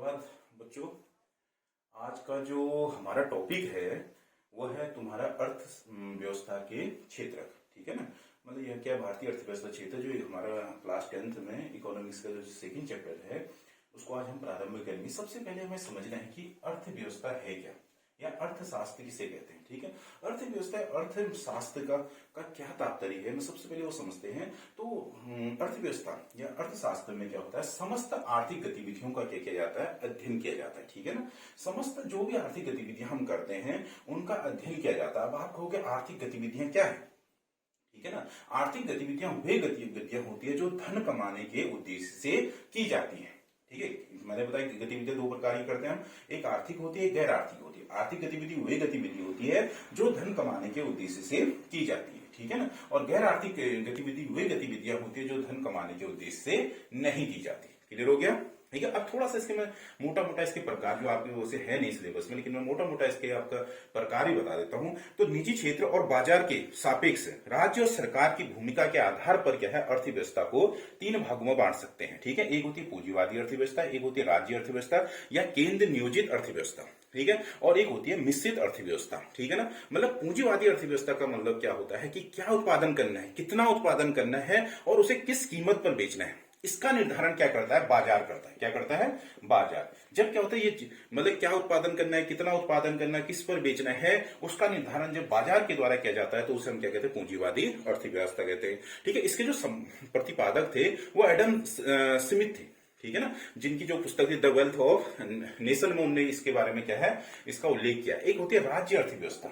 सुप्रभात बच्चों। आज का जो हमारा टॉपिक है वो है तुम्हारा व्यवस्था के क्षेत्र। ठीक है ना। मतलब यह क्या भारतीय अर्थव्यवस्था क्षेत्र जो हमारा क्लास 10th में इकोनॉमिक्स का जो सेकंड चैप्टर है उसको आज हम प्रारंभ करेंगे। सबसे पहले हमें समझना है कि अर्थव्यवस्था है क्या या अर्थशास्त्र किसे कहते हैं। ठीक है, अर्थव्यवस्था अर्थशास्त्र का क्या तात्पर्य है, सबसे पहले वो समझते हैं। तो अर्थव्यवस्था या अर्थशास्त्र में क्या होता है, समस्त आर्थिक गतिविधियों का क्या किया जाता है, अध्ययन किया जाता है। ठीक है ना, समस्त जो भी आर्थिक गतिविधियां हम करते हैं उनका अध्ययन किया जाता है। अब आप कहोगे आर्थिक गतिविधियां क्या है। ठीक है ना, आर्थिक गतिविधियां वे गतिविधियां होती है जो धन कमाने के उद्देश्य से की जाती है। ठीक है, मैंने बताया कि गतिविधियां दो प्रकार की करते हैं हम, एक आर्थिक होती है, गैर आर्थिक होती है। आर्थिक गतिविधि वही गतिविधि होती है जो धन कमाने के उद्देश्य से की जाती है। ठीक है ना, और गैर आर्थिक गतिविधि वही गतिविधियां होती है जो धन कमाने के उद्देश्य से नहीं की जाती। क्लियर हो गया। ठीक है, अब थोड़ा सा इसके मैं मोटा मोटा इसके प्रकार जो आपके वो से है नहीं सिलेबस में, लेकिन मैं मोटा मोटा इसके आपका प्रकार ही बता देता हूं। तो निजी क्षेत्र और बाजार के सापेक्ष राज्य और सरकार की भूमिका के आधार पर क्या है, अर्थव्यवस्था को तीन भागों में बांट सकते हैं। ठीक है, एक होती है पूंजीवादी अर्थव्यवस्था, एक होती है राज्य अर्थव्यवस्था या केंद्र नियोजित अर्थव्यवस्था। ठीक है, और एक होती है मिश्रित अर्थव्यवस्था। ठीक है ना, मतलब पूंजीवादी अर्थव्यवस्था का मतलब क्या होता है कि क्या उत्पादन करना है, कितना उत्पादन करना है और उसे किस कीमत पर बेचना है, इसका निर्धारण क्या करता है, बाजार करता है। क्या करता है, बाजार। जब क्या होता है ये मतलब क्या उत्पादन करना है, कितना उत्पादन करना है, किस पर बेचना है, उसका निर्धारण जब बाजार के द्वारा किया जाता है तो उसे हम क्या कहते हैं, पूंजीवादी अर्थव्यवस्था कहते हैं। ठीक है, इसके जो प्रतिपादक थे वो एडम स्मिथ थे। ठीक है ना, जिनकी जो पुस्तक थी द वेल्थ ऑफ नेशन में उन्होंने इसके बारे में क्या है, इसका उल्लेख किया। एक होती है राज्य अर्थव्यवस्था।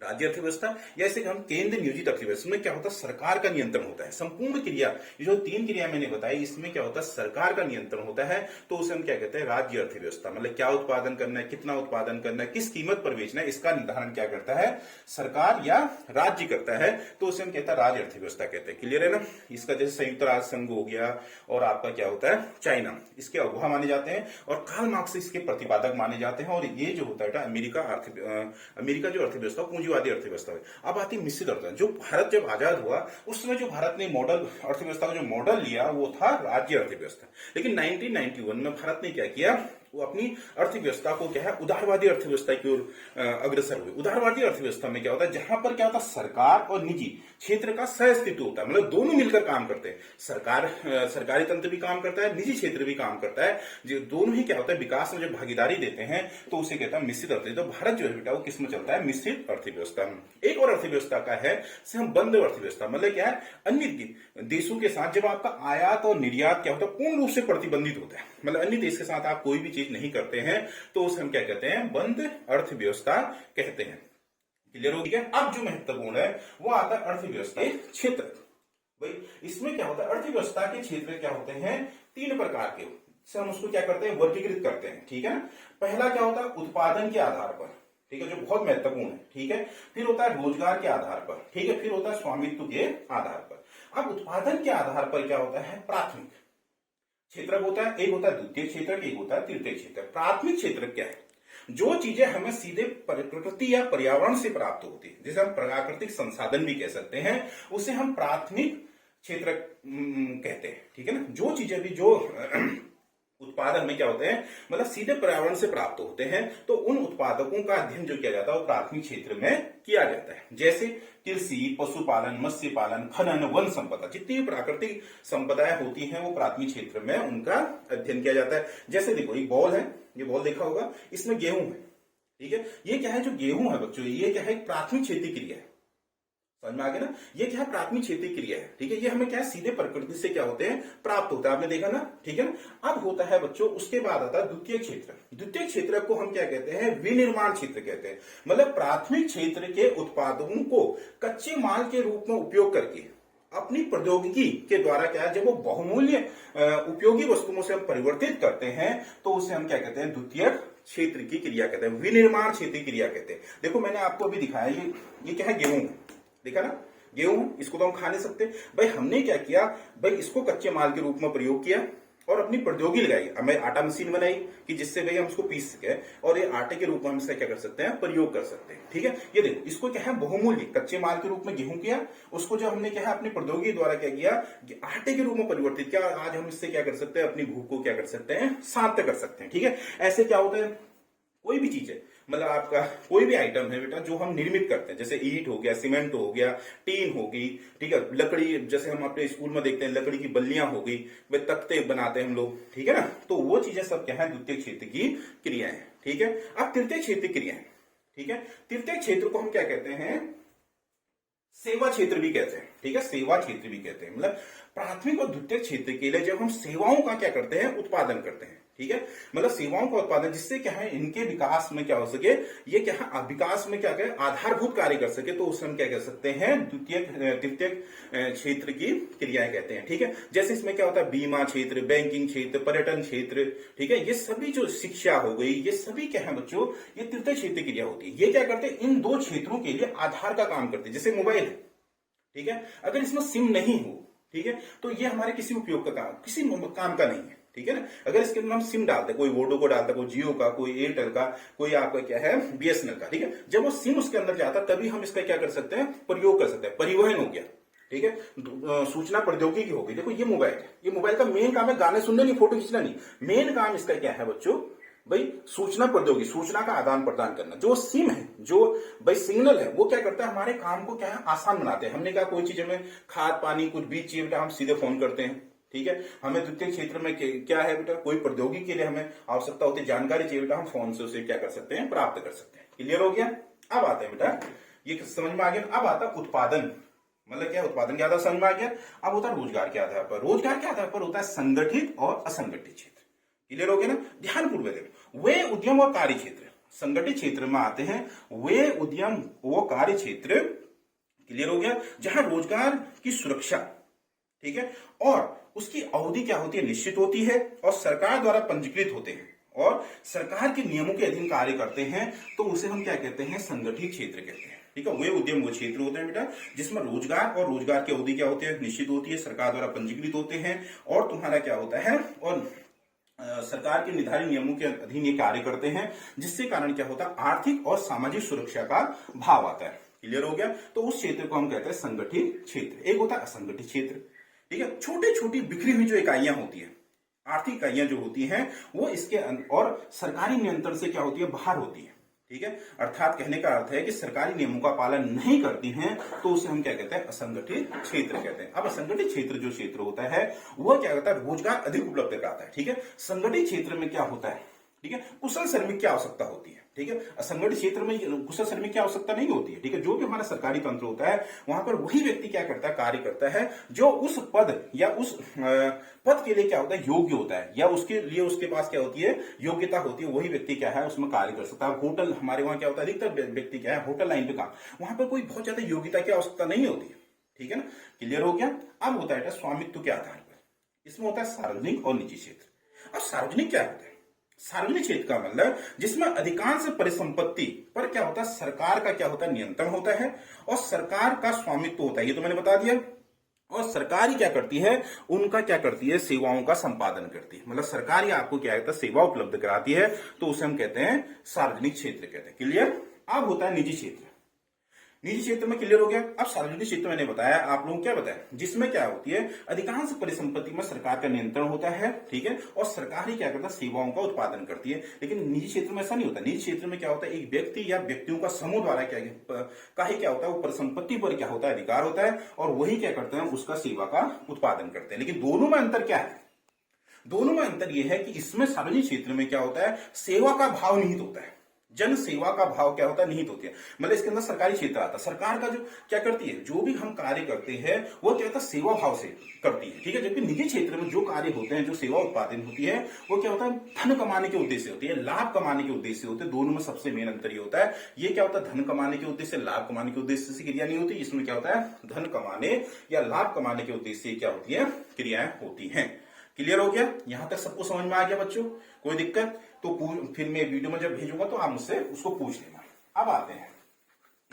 राज्य अर्थव्यवस्था या इसे हम केंद्र नियोजित अर्थव्यवस्था में क्या होता है, सरकार का नियंत्रण होता है। संपूर्ण क्रिया, ये जो तीन क्रिया मैंने बताई, इसमें क्या होता है, सरकार का नियंत्रण होता है। तो उसे हम क्या कहते हैं, राज्य अर्थव्यवस्था। मतलब क्या उत्पादन करना है, कितना उत्पादन करना है, किस कीमत पर बेचना है, इसका निर्धारण क्या करता है, सरकार या राज्य करता है। तो उसे हम कहते हैं राज्य अर्थव्यवस्था कहते हैं। क्लियर है ना। इसका जैसे संयुक्त राष्ट्र संघ हो गया और आपका क्या होता है, चाइना, इसके अगुवा माने जाते हैं और कार्ल मार्क्स इसके प्रतिपादक माने जाते हैं। और ये जो होता है अमेरिका जो अर्थव्यवस्था पूंजीवादी अर्थव्यवस्था है। अब आती है मिश्रित अर्थव्यवस्था। जो भारत जब आजाद हुआ उस समय जो भारत ने मॉडल अर्थव्यवस्था का जो मॉडल लिया वो था राज्य अर्थव्यवस्था। लेकिन 1991 में भारत ने क्या किया, वो अपनी अर्थव्यवस्था को क्या है, उदारवादी अर्थव्यवस्था की ओर अग्रसर हुए। उदारवादी अर्थव्यवस्था में क्या होता है, जहां पर क्या होता है, सरकार और निजी क्षेत्र का सह अस्तित्व होता है। मतलब दोनों मिलकर काम करते हैं। सरकारी तंत्र भी काम करता है, निजी क्षेत्र भी काम करता है। जो दोनों ही क्या होता है, विकास में जब भागीदारी देते हैं तो उसे कहता है मिश्रित अर्थव्यवस्था। तो भारत जो है बेटा वो किस में चलता है, मिश्रित अर्थव्यवस्था में। एक और अर्थव्यवस्था का है हम बंद अर्थव्यवस्था। मतलब क्या है, अन्य देशों के साथ जब आपका आयात और निर्यात क्या होता है, पूर्ण रूप से प्रतिबंधित होता है। मतलब अन्य देश के साथ आप कोई भी चीज नहीं करते हैं तो उसे हम क्या कहते हैं, बंद अर्थव्यवस्था कहते हैं। क्लियर हो गया। अब जो महत्वपूर्ण है वो आता है अर्थव्यवस्था के क्षेत्र। भाई इसमें क्या होता है, अर्थव्यवस्था के क्षेत्र क्या होते हैं, तीन प्रकार के। हम उसको क्या करते हैं, वर्गीकृत करते हैं। ठीक है ना, पहला क्या होता है, उत्पादन के आधार पर। ठीक है, जो बहुत महत्वपूर्ण है। ठीक है, फिर होता है रोजगार के आधार पर। ठीक है, फिर होता है स्वामित्व के आधार पर। अब उत्पादन के आधार पर क्या होता है, प्राथमिक क्षेत्र होता है, एक होता है द्वितीय क्षेत्र, एक होता है तृतीय क्षेत्र। प्राथमिक क्षेत्र क्या है, जो चीजें हमें सीधे प्रकृति या पर्यावरण से प्राप्त होती है, जिसे हम प्राकृतिक संसाधन भी कह सकते हैं, उसे हम प्राथमिक क्षेत्र कहते हैं। ठीक है ना, जो चीजें भी जो उत्पादन में क्या होते हैं, मतलब सीधे पर्यावरण से प्राप्त होते हैं, तो उन उत्पादकों का अध्ययन जो किया जाता है वो प्राथमिक क्षेत्र में किया जाता है। जैसे कृषि, पशुपालन, मत्स्य पालन, खनन, वन संपदा, जितनी भी प्राकृतिक संपदाएं होती हैं वो प्राथमिक क्षेत्र में उनका अध्ययन किया जाता है। जैसे देखो एक बॉल है, ये बॉल देखा होगा, इसमें गेहूं है। ठीक है, ये क्या है, जो गेहूं है बच्चों, ये क्या है, प्राथमिक क्षेत्रीय क्रिया है। समझ में आ गया ना, ये क्या है, प्राथमिक क्षेत्रीय क्रिया है। ठीक है, ये हमें क्या है, सीधे प्रकृति से क्या होते हैं, प्राप्त होता है। आपने देखा ना। ठीक है ना, अब होता है बच्चों, उसके बाद आता है द्वितीय क्षेत्र। द्वितीय क्षेत्र को हम क्या कहते हैं, विनिर्माण क्षेत्र कहते हैं। मतलब प्राथमिक क्षेत्र के उत्पादों को कच्चे माल के रूप में उपयोग करके अपनी प्रौद्योगिकी के द्वारा क्या है, जब वो बहुमूल्य उपयोगी वस्तुओं से हम परिवर्तित करते हैं तो उसे हम क्या कहते हैं, द्वितीय क्षेत्र की क्रिया कहते हैं, विनिर्माण क्षेत्र की क्रिया कहते हैं। देखो मैंने आपको अभी दिखाया, ये क्या है, गेहूं। देखा ना, गेहूं, इसको तो हम खा नहीं सकते। भाई हमने क्या किया, भाई इसको कच्चे माल के रूप में प्रयोग किया। और अपनी प्रौद्योगिकी लगाई। हमें आटा मशीन बनाई कि जिससे भाई हम उसको पीस सके और ये आटे के रूप में हम इसका क्या कर सकते हैं, प्रयोग कर सकते हैं। ठीक है, ये देखो इसको क्या है, बहुमूल्य कच्चे माल के रूप में गेहूं किया, उसको जो हमने क्या है अपनी प्रौद्योगिकी द्वारा क्या किया कि आटे के रूप में परिवर्तित किया। आज हम इससे क्या कर सकते हैं, अपनी भूख को क्या कर सकते हैं, शांत कर सकते हैं। ठीक है, ऐसे क्या होता है, कोई भी चीज है, मतलब आपका कोई भी आइटम है बेटा जो हम निर्मित करते हैं, जैसे ईंट हो गया, सीमेंट हो गया, टीन हो गई, ठीक है, लकड़ी, जैसे हम अपने स्कूल में देखते हैं लकड़ी की बल्लियां हो गई, वे तख्ते बनाते हैं हम लोग, ठीक है ना, तो वो चीजें सब क्या है, द्वितीय क्षेत्र की क्रियाएं। ठीक है, अब तृतीय क्षेत्र क्रियाएं, ठीक है, तृतीय क्षेत्र को हम क्या कहते हैं, सेवा क्षेत्र भी कहते हैं। ठीक है, सेवा क्षेत्र भी कहते हैं, मतलब प्राथमिक और द्वितीय क्षेत्र के लिए जब हम सेवाओं का क्या करते हैं, उत्पादन करते हैं। ठीक है, मतलब सेवाओं का उत्पादन, जिससे क्या है इनके विकास में क्या हो सके, ये क्या है विकास में क्या करें, आधारभूत कार्य कर सके, तो उसे हम क्या कह सकते हैं, द्वितीय तृतीय क्षेत्र की क्रियाएं कहते हैं। ठीक है, जैसे इसमें क्या होता है, बीमा क्षेत्र, बैंकिंग क्षेत्र, पर्यटन क्षेत्र, ठीक है, ये सभी जो शिक्षा हो गई, ये सभी क्या है बच्चों, ये तृतीय क्षेत्र क्रिया होती है। ये क्या करते हैं, इन दो क्षेत्रों के लिए आधार का काम करते हैं। जैसे मोबाइल है, ठीक है, अगर इसमें सिम नहीं हो, ठीक है, तो ये हमारे किसी उपयोग का काम, किसी काम का नहीं है। ठीक है ना, अगर इसके अंदर हम सिम डालते, कोई वोडो को डालता, कोई जियो का, कोई एयरटेल का, कोई आपका क्या है बीएसएनएल का, ठीक है, जब वो सिम उसके अंदर जाता तभी हम इसका क्या कर सकते हैं, प्रयोग कर सकते हैं। परिवहन हो गया, ठीक है, सूचना प्रौद्योगिकी हो गई। देखो ये मोबाइल है, ये मोबाइल का मेन काम है गाने सुनने नहीं, फोटो खींचना नहीं, मेन काम इसका क्या है बच्चों, भाई सूचना प्रौद्योगिकी, सूचना का आदान प्रदान करना। जो सिम है, जो भाई सिग्नल है, वो क्या करता है, हमारे काम को क्या है आसान बनाते हैं। हमने कहा कोई चीज हमें खाद पानी कुछ भी चाहिए बेटा, हम सीधे फोन करते हैं। ठीक है, हमें द्वितीय क्षेत्र में क्या है बेटा, कोई प्रौद्योगिकी के लिए हमें आवश्यकता होती है, जानकारी चाहिए बेटा, हम फोन से उसे क्या कर सकते हैं, प्राप्त कर सकते हैं। क्लियर हो गया, अब आते हैं बेटा, ये समझ में आ गया। अब आता उत्पादन, मतलब क्या, उत्पादन के आधार समझ में आ गया। अब होता है रोजगार के आधार पर, रोजगार के आधार पर होता है संगठित और असंगठित क्षेत्र। क्लियर हो गया ना, ध्यानपूर्वक देखो, वे उद्यम और कार्य क्षेत्र संगठित क्षेत्र में आते हैं, वे उद्यम वो कार्य क्षेत्र, क्लियर हो गया, जहां रोजगार की सुरक्षा, ठीक है, और उसकी अवधि क्या होती है, निश्चित होती है, और सरकार द्वारा पंजीकृत होते हैं और सरकार के नियमों के अधीन कार्य करते हैं, तो उसे हम क्या कहते हैं, संगठित क्षेत्र कहते हैं। ठीक है, वे उद्यम वो क्षेत्र होते हैं बेटा जिसमें रोजगार और रोजगार की अवधि क्या होती है, निश्चित होती है, सरकार द्वारा पंजीकृत होते हैं, और तुम्हारा क्या होता है, और सरकार के निर्धारित नियमों के अधीन ये कार्य करते हैं, जिससे कारण क्या होता है, आर्थिक और सामाजिक सुरक्षा का भाव आता है। क्लियर हो गया, तो उस क्षेत्र को हम कहते हैं संगठित क्षेत्र। एक होता है असंगठित क्षेत्र, ठीक है, छोटी छोटी बिखरी हुई जो इकाइयां होती है, आर्थिक इकाइयां जो होती हैं, वो इसके और सरकारी नियंत्रण से क्या होती है, बाहर होती है। ठीक है, अर्थात कहने का अर्थ है कि सरकारी नियमों का पालन नहीं करती हैं, तो उसे हम क्या कहते हैं, असंगठित क्षेत्र कहते हैं। अब असंगठित क्षेत्र जो क्षेत्र होता है, वह क्या करता है, रोजगार अधिक उपलब्ध कराता है। ठीक है, संगठित क्षेत्र में क्या होता है, ठीक है, कुशल श्रमिक की आवश्यकता होती है। ठीक है, असंगठित क्षेत्र में कुशल श्रमिक की आवश्यकता नहीं होती है। ठीक है, जो भी हमारा सरकारी तंत्र होता है, वहां पर वही व्यक्ति क्या करता है, कार्य करता है, जो उस पद या उस पद के लिए क्या होता है, योग्य होता है, या उसके लिए उसके पास क्या होती है, योग्यता होती है, वही व्यक्ति क्या है, उसमें कार्य कर सकता है। होटल, हमारे वहां क्या होता है, अधिकतर व्यक्ति क्या है, होटल लाइन पे काम, वहां पर कोई बहुत ज्यादा योग्यता की आवश्यकता नहीं होती है। ठीक है ना, क्लियर हो गया। अब होता है स्वामित्व के आधार पर, इसमें होता है सार्वजनिक और निजी क्षेत्र। अब सार्वजनिक क्या होता है, सार्वजनिक क्षेत्र का मतलब जिसमें अधिकांश परिसंपत्ति पर क्या होता है, सरकार का क्या होता है, नियंत्रण होता है, और सरकार का स्वामित्व होता है, ये तो मैंने बता दिया। और सरकार ही क्या करती है, उनका क्या करती है, सेवाओं का संपादन करती है, मतलब सरकार ही आपको क्या कहता है, सेवा उपलब्ध कराती है, तो उसे हम कहते हैं सार्वजनिक क्षेत्र कहते हैं। क्लियर। अब होता है निजी क्षेत्र, निजी क्षेत्र में क्लियर हो गया। अब सार्वजनिक क्षेत्र मैंने बताया, आप लोगों को क्या बताया, जिसमें क्या होती है, अधिकांश परिसंपत्ति में सरकार का नियंत्रण होता है, ठीक है, और सरकार ही क्या करता है, सेवाओं का उत्पादन करती है। लेकिन निजी क्षेत्र में ऐसा नहीं होता। निजी क्षेत्र में क्या होता है, एक व्यक्ति या व्यक्तियों का समूह द्वारा क्या होता है, वो परिसंपत्ति पर क्या होता है, अधिकार होता है, और वही क्या करते हैं, उसका सेवा का उत्पादन करते हैं। लेकिन दोनों में अंतर क्या है, दोनों में अंतर यह है कि इसमें सार्वजनिक क्षेत्र में क्या होता है, सेवा का भाव निहित होता है, जन सेवा का भाव क्या होता है, निहित होती है। मतलब इसके अंदर सरकारी क्षेत्र आता है, सरकार का जो क्या करती है, जो भी हम कार्य करते हैं वो क्या होता है, सेवा भाव से करती है। ठीक है, जबकि निजी क्षेत्र में जो कार्य होते हैं, जो सेवा उत्पादन होती है, वो क्या होता है, धन कमाने के उद्देश्य होती है, लाभ कमाने के उद्देश्य होते हैं। दोनों में सबसे मेन अंतर ये होता है, ये क्या होता है, धन कमाने के उद्देश्य, लाभ कमाने के उद्देश्य से क्रिया नहीं होती। इसमें क्या होता है, धन कमाने या लाभ कमाने के उद्देश्य से क्या होती है, क्रियाएं होती हैं। क्लियर हो गया, यहां तक सबको समझ में आ गया बच्चों, कोई दिक्कत तो फिर मैं वीडियो में जब भेजूंगा तो आप मुझसे उसको पूछ लेना। अब आते हैं,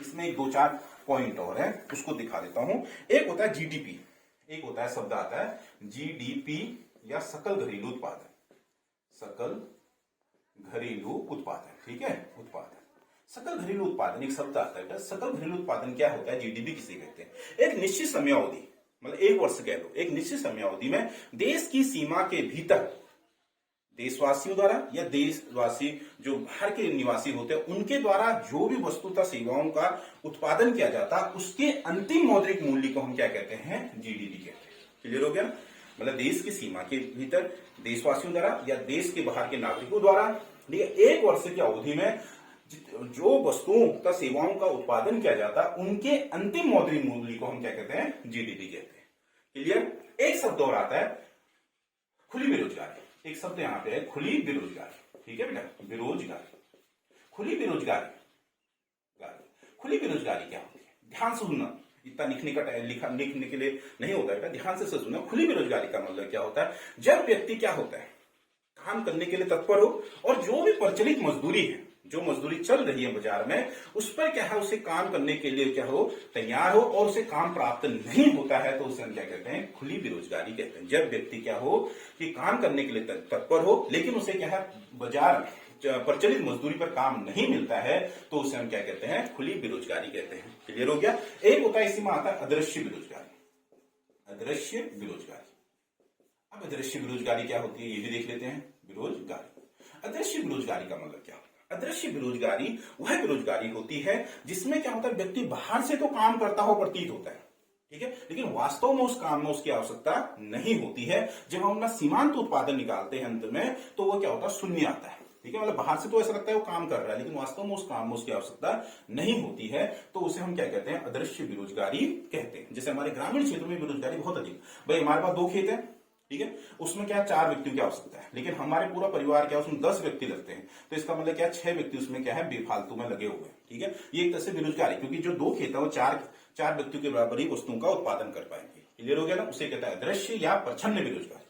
इसमें एक दो चार पॉइंट और है, उसको दिखा देता हूं। एक होता है जीडीपी, एक होता है शब्द आता है जीडीपी, या सकल घरेलू उत्पादन, सकल घरेलू उत्पादन, ठीक है, उत्पादन। सकल घरेलू उत्पादन एक शब्द आता है। सकल घरेलू उत्पादन क्या होता है? जीडीपी किसे कहते हैं? एक निश्चित समयावधि, मतलब एक वर्ष कह लो, एक निश्चित समयावधि में देश की सीमा के भीतर देशवासियों द्वारा या देशवासी जो बाहर के निवासी होते हैं उनके द्वारा जो भी वस्तु तथा सेवाओं का उत्पादन किया जाता उसके अंतिम मौद्रिक मूल्य को हम क्या कहते हैं? जीडीपी कहते हैं। क्लियर हो गया? मतलब देश की सीमा के भीतर देशवासियों द्वारा या देश के बाहर के नागरिकों द्वारा एक वर्ष की अवधि में जो वस्तुओं तथा सेवाओं का उत्पादन किया जाता उनके अंतिम मौद्रिक मूल्य को हम क्या कहते हैं? जीडीपी कहते हैं। क्लियर? एक शब्द और आता है, खुली बेरोजगारी। एक शब्द यहां पे है, खुली बेरोजगारी, ठीक है बेटा, बेरोजगारी, खुली बेरोजगारी। खुली बेरोजगारी क्या होती है? ध्यान से सुनना, इतना लिखने के लिए नहीं होता है, ध्यान से सुनना। खुली बेरोजगारी का मतलब क्या होता है? जब व्यक्ति क्या होता है, काम करने के लिए तत्पर हो और जो भी प्रचलित मजदूरी है, जो मजदूरी चल रही है बाजार में, उस पर क्या है, उसे काम करने के लिए क्या हो, तैयार हो और उसे काम प्राप्त नहीं होता है, तो उसे हम क्या कहते हैं? खुली बेरोजगारी कहते हैं। जब व्यक्ति क्या हो कि काम करने के लिए तत्पर हो लेकिन उसे क्या है, बाजार प्रचलित मजदूरी पर काम नहीं मिलता है, तो उसे हम क्या कहते हैं? खुली बेरोजगारी कहते हैं। क्लियर हो गया? एक होता है, इसी में आता है अदृश्य बेरोजगारी। अदृश्य बेरोजगारी। अब अदृश्य बेरोजगारी क्या होती है ये भी देख लेते हैं। बेरोजगारी, अदृश्य बेरोजगारी का मतलब क्या होता है? अदृश्य बेरोजगारी वह बेरोजगारी होती है जिसमें क्या होता है, व्यक्ति बाहर से तो काम करता हो प्रतीत होता है, ठीक है, लेकिन वास्तव में उस काम में उसकी आवश्यकता नहीं होती है। जब हम अपना सीमांत उत्पादन निकालते हैं अंत में, तो वो क्या होता है? शून्य आता है, ठीक है। मतलब बाहर से तो ऐसा लगता है वो काम कर रहा है लेकिन वास्तव में उस काम में उसकी आवश्यकता नहीं होती है, तो उसे हम क्या कहते हैं? अदृश्य बेरोजगारी कहते हैं। जैसे हमारे ग्रामीण क्षेत्र में बेरोजगारी बहुत अधिक, भाई हमारे पास 2 खेत है, ठीक है, उसमें क्या 4 व्यक्तियों की आवश्यकता है, लेकिन हमारे पूरा परिवार क्या उसमें 10 व्यक्ति लगते हैं, तो इसका मतलब क्या 6 व्यक्ति उसमें क्या है? बेफालतू में लगे हुए हैं, ठीक है। ये एक तरह से बेरोजगारी, क्योंकि जो 2 खेत है वो 4 व्यक्तियों के बराबर ही वस्तुओं का उत्पादन कर पाएंगे। क्लियर हो गया ना? उसे कहता है अदृश्य या प्रच्छन्न बेरोजगारी।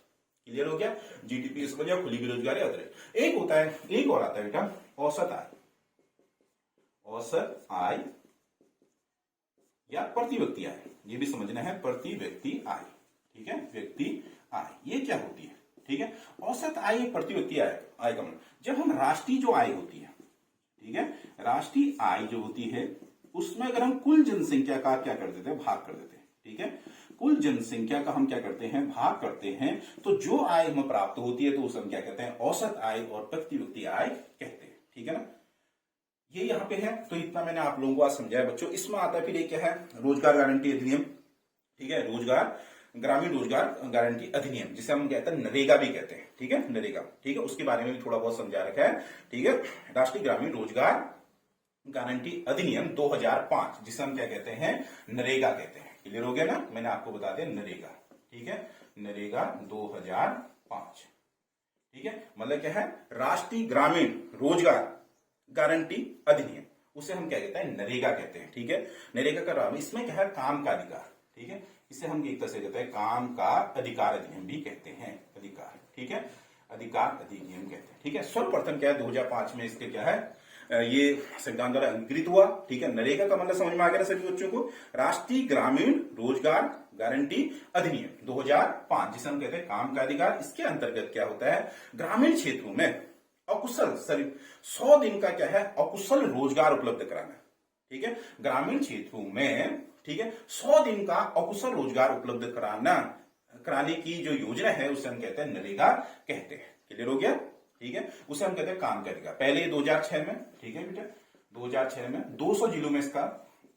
क्लियर हो गया? जीडीपी इस वजह खुली बेरोजगारी, अदृश्य। एक होता है, एक और आता है बेटा, औसत आय। औसत आय या प्रति व्यक्ति आय, ये भी समझना है, प्रति व्यक्ति आय, ठीक है, व्यक्ति आय ये क्या होती है? ठीक है, औसत आय प्रति व्यक्ति आय का मतलब जब हम राष्ट्रीय जो आय होती है, ठीक है, राष्ट्रीय आय जो होती है उसमें अगर हम कुल जनसंख्या का क्या कर देते हैं? भाग कर देते हैं, ठीक है, कुल जनसंख्या का हम क्या करते हैं? भाग करते हैं, तो जो आय हमें प्राप्त होती है तो उसे हम क्या कहते हैं? औसत आय और प्रति व्यक्ति आय कहते हैं, ठीक है ना। ये यहाँ पे है, तो इतना मैंने आप लोगों को आज समझाया बच्चों। इसमें आता है फिर एक क्या है? रोजगार गारंटी अधिनियम, ठीक है, रोजगार ग्रामीण रोजगार गारंटी अधिनियम, जिसे हम कहते हैं नरेगा भी कहते हैं, ठीक है, नरेगा, ठीक है, उसके बारे में भी थोड़ा बहुत समझा रखा है, ठीक है। राष्ट्रीय ग्रामीण रोजगार गारंटी अधिनियम 2005, जिसे हम क्या कहते हैं? नरेगा कहते हैं। क्लियर हो गया ना? मैंने आपको बता दिया नरेगा, ठीक है, नरेगा 2005, ठीक है, मतलब क्या है? राष्ट्रीय ग्रामीण रोजगार गारंटी अधिनियम, उसे हम क्या कहते हैं? नरेगा कहते हैं, ठीक है। नरेगा का नाम, इसमें क्या है? काम का अधिकार, ठीक है, इसे हम एक तरह से कहते हैं काम का अधिकार अधिनियम भी कहते हैं, अधिकार, ठीक है, अधिकार अधिनियम कहते हैं, ठीक है। सर्वप्रथम क्या है? 2005 में इसके क्या है? ये संविधान द्वारा अंगीकृत हुआ, ठीक है। नरेगा का मतलब समझ में आ गया ना सभी बच्चों को? राष्ट्रीय ग्रामीण रोजगार गारंटी अधिनियम 2005, जिसे हम कहते हैं काम का अधिकार। इसके अंतर्गत क्या होता है? ग्रामीण क्षेत्रों में अकुशल 100 दिन का क्या है? अकुशल रोजगार उपलब्ध कराना, ठीक है, ग्रामीण क्षेत्रों में, ठीक है, 100 दिन का अकुशल रोजगार उपलब्ध कराने की जो योजना है उसे हम कहते हैं नरेगा कहते हैं। क्लियर हो गया? ठीक है, उसे हम कहते हैं काम का अधिकार। पहले 2006 में, ठीक है बेटा, 2006 में 200 जिलों में इसका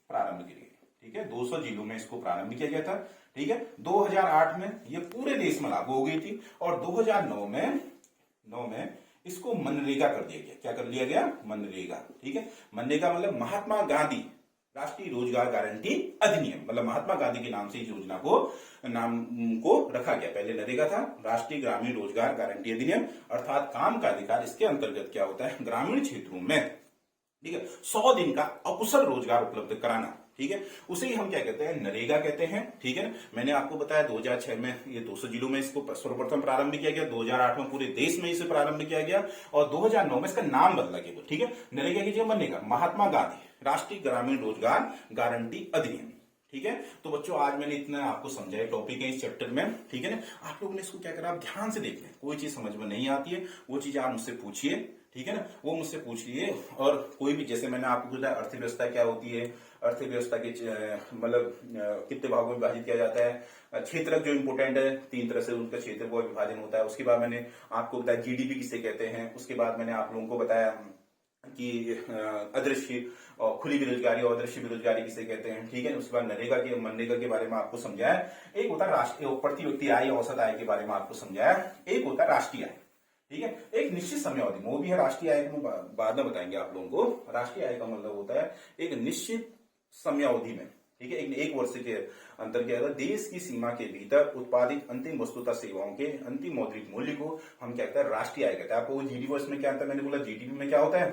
प्रारंभ किया गया, ठीक है, 200 जिलों में इसको प्रारंभ किया गया था, ठीक है। 2008 में ये पूरे देश में लागू हो गई थी और 2009 में इसको मनरेगा कर दिया गया। क्या कर लिया गया? मनरेगा, ठीक है। मनरेगा मतलब महात्मा गांधी राष्ट्रीय रोजगार गारंटी अधिनियम, मतलब महात्मा गांधी के नाम से इस योजना को रखा गया। पहले नरेगा था, राष्ट्रीय ग्रामीण रोजगार गारंटी अधिनियम, अर्थात काम का अधिकार। इसके अंतर्गत क्या होता है? ग्रामीण क्षेत्रों में, ठीक है, 100 दिन का अकुशल रोजगार उपलब्ध कराना, ठीक है, उसे ही हम क्या कहते हैं? नरेगा कहते हैं, ठीक है। मैंने आपको बताया 2006 में ये 200 जिलों में इसको सर्वप्रथम प्रारंभ किया गया, 2008 में पूरे देश में इसे प्रारंभ किया गया और 2009 में इसका नाम बदला गया, ठीक है। नरेगा की जगह मनरेगा, महात्मा गांधी राष्ट्रीय ग्रामीण रोजगार गारंटी अधिनियम, ठीक है। तो बच्चों आज मैंने इतना आपको समझाया टॉपिक है इस चैप्टर में, ठीक है ना। आप लोगों ने इसको क्या करा, आप ध्यान से देख लें, कोई चीज समझ में नहीं आती है वो चीज आप मुझसे पूछिए, ठीक है ना, वो मुझसे पूछ लिए। और कोई भी, जैसे मैंने आपको बताया अर्थव्यवस्था क्या होती है, अर्थव्यवस्था के मतलब कितने भागों में विभाजित किया जाता है, क्षेत्रक जो इंपोर्टेंट है 3 तरह से उनका क्षेत्र को विभाजन होता है। उसके बाद मैंने आपको बताया जीडीपी किसे कहते हैं। उसके बाद मैंने आप लोगों को बताया कि अदृश्य और खुली बेरोजगारी और अदृश्य बेरोजगारी किसे कहते हैं, ठीक है। उसके बाद मनरेगा के बारे में आपको समझाया। एक होता है राष्ट्रीय प्रति व्यक्ति आय, औसत आय के बारे में आपको समझाया। एक होता है राष्ट्रीय आय, ठीक है। एक निश्चित समय अवधि में, वो भी है राष्ट्रीय आय को बाद में बताएंगे आप लोगों को। राष्ट्रीय आय का मतलब होता है एक निश्चित समय अवधि में, ठीक है, एक वर्ष के अंतर क्या होगा, देश की सीमा के भीतर उत्पादित अंतिम वस्तु तथा सेवाओं के अंतिम मौद्रिक मूल्य को हम कहते हैं राष्ट्रीय आय कहते हैं। आपको जीडीपी वर्ष में क्या आता है, मैंने बोला जीडीपी में क्या होता है,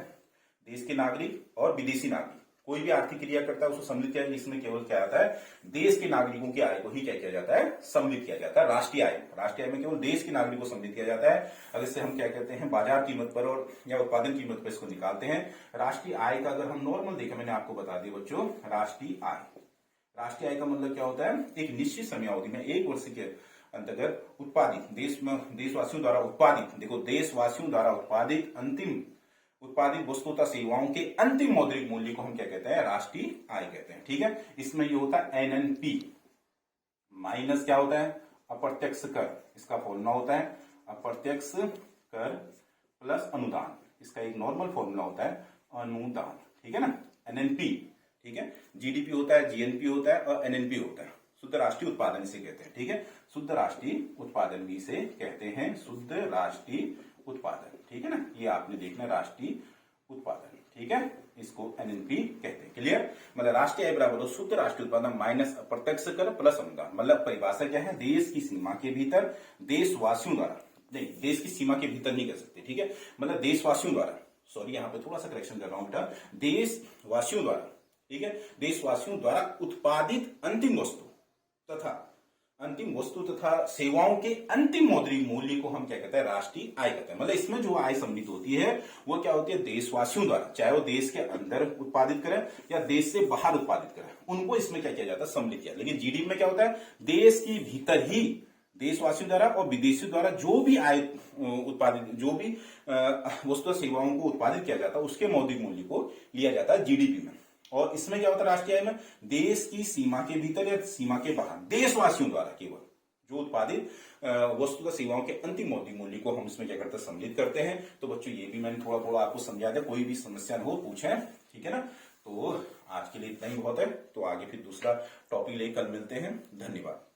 देश के नागरिक और विदेशी नागरिक कोई भी आर्थिक क्रिया करता है उसको सम्मिलित किया, इसमें केवल क्या आता है, देश के नागरिकों की आय को ही क्या किया जाता है, सम्मिलित किया जाता है राष्ट्रीय आय। राष्ट्रीय आय में केवल देश के नागरिक को सम्मिलित किया जाता है। अगर इससे हम क्या कहते हैं, बाजार कीमत पर और या उत्पादन कीमत पर इसको निकालते हैं। राष्ट्रीय आय का अगर हम नॉर्मल देखें, मैंने आपको बता दिया बच्चों, राष्ट्रीय आय का मतलब क्या होता है, एक निश्चित समय अवधि में एक वर्ष के अंतर्गत उत्पादित देशवासियों द्वारा उत्पादित, देखो देशवासियों द्वारा उत्पादित वस्तु तथा सेवाओं के अंतिम मौद्रिक मूल्य को हम क्या कहते हैं, राष्ट्रीय आय कहते हैं, ठीक है। इसमें ये होता है एनएनपी माइनस क्या होता है, अप्रत्यक्ष कर, इसका फॉर्मूला होता है अप्रत्यक्ष कर प्लस अनुदान, इसका एक नॉर्मल फॉर्मूला होता है अनुदान, ठीक है ना, एनएनपी, ठीक है। जीडीपी होता है, जीएनपी होता है और एनएनपी होता है, शुद्ध राष्ट्रीय उत्पादन इसे कहते हैं, ठीक है। शुद्ध राष्ट्रीय उत्पादन भी इसे कहते हैं, शुद्ध राष्ट्रीय उत्पादन, ठीक है ना। ये आपने देखना राष्ट्रीय उत्पादन, ठीक है, इसको एनएनपी कहते हैं। क्लियर, मतलब राष्ट्रीय आय बराबर हो शुद्ध राष्ट्रीय उत्पादन माइनस अप्रत्यक्ष कर प्लस अनुदान। मतलब परिभाषा क्या है, देश की सीमा के भीतर देशवासियों द्वारा, नहीं देश की सीमा के भीतर नहीं कह सकते, ठीक है, मतलब देशवासियों द्वारा, सॉरी यहाँ पे थोड़ा सा करेक्शन कर रहा हूं बेटा, देशवासियों द्वारा, ठीक है, देशवासियों द्वारा उत्पादित अंतिम वस्तु तथा सेवाओं के अंतिम मौद्रिक मूल्य को हम क्या कहते हैं, राष्ट्रीय आय कहते हैं। मतलब इसमें जो आय सम्मिलित होती है वो क्या होती है, देशवासियों द्वारा, चाहे वो देश के अंदर उत्पादित करें या देश से बाहर उत्पादित करें, उनको इसमें क्या किया जाता है, सम्मिलित किया। लेकिन जीडीपी में क्या होता है, देश के भीतर ही देशवासियों द्वारा और विदेशियों द्वारा जो भी आय उत्पादित, जो भी वस्तु सेवाओं को उत्पादित किया जाता है उसके मौद्रिक मूल्य को लिया जाता है जीडीपी में। और इसमें क्या होता है, राष्ट्रीय आय में देश की सीमा के भीतर या सीमा के बाहर देशवासियों द्वारा केवल जो उत्पादित वस्तु का सेवाओं के अंतिम मौद्रिक मूल्य को हम इसमें क्या करते हैं, सम्मिलित करते हैं। तो बच्चों ये भी मैंने थोड़ा थोड़ा आपको समझा दिया, कोई भी समस्या हो पूछें, ठीक है ना। तो आज के लिए इतना ही बहुत है, तो आगे फिर दूसरा टॉपिक लेकर कल मिलते हैं। धन्यवाद।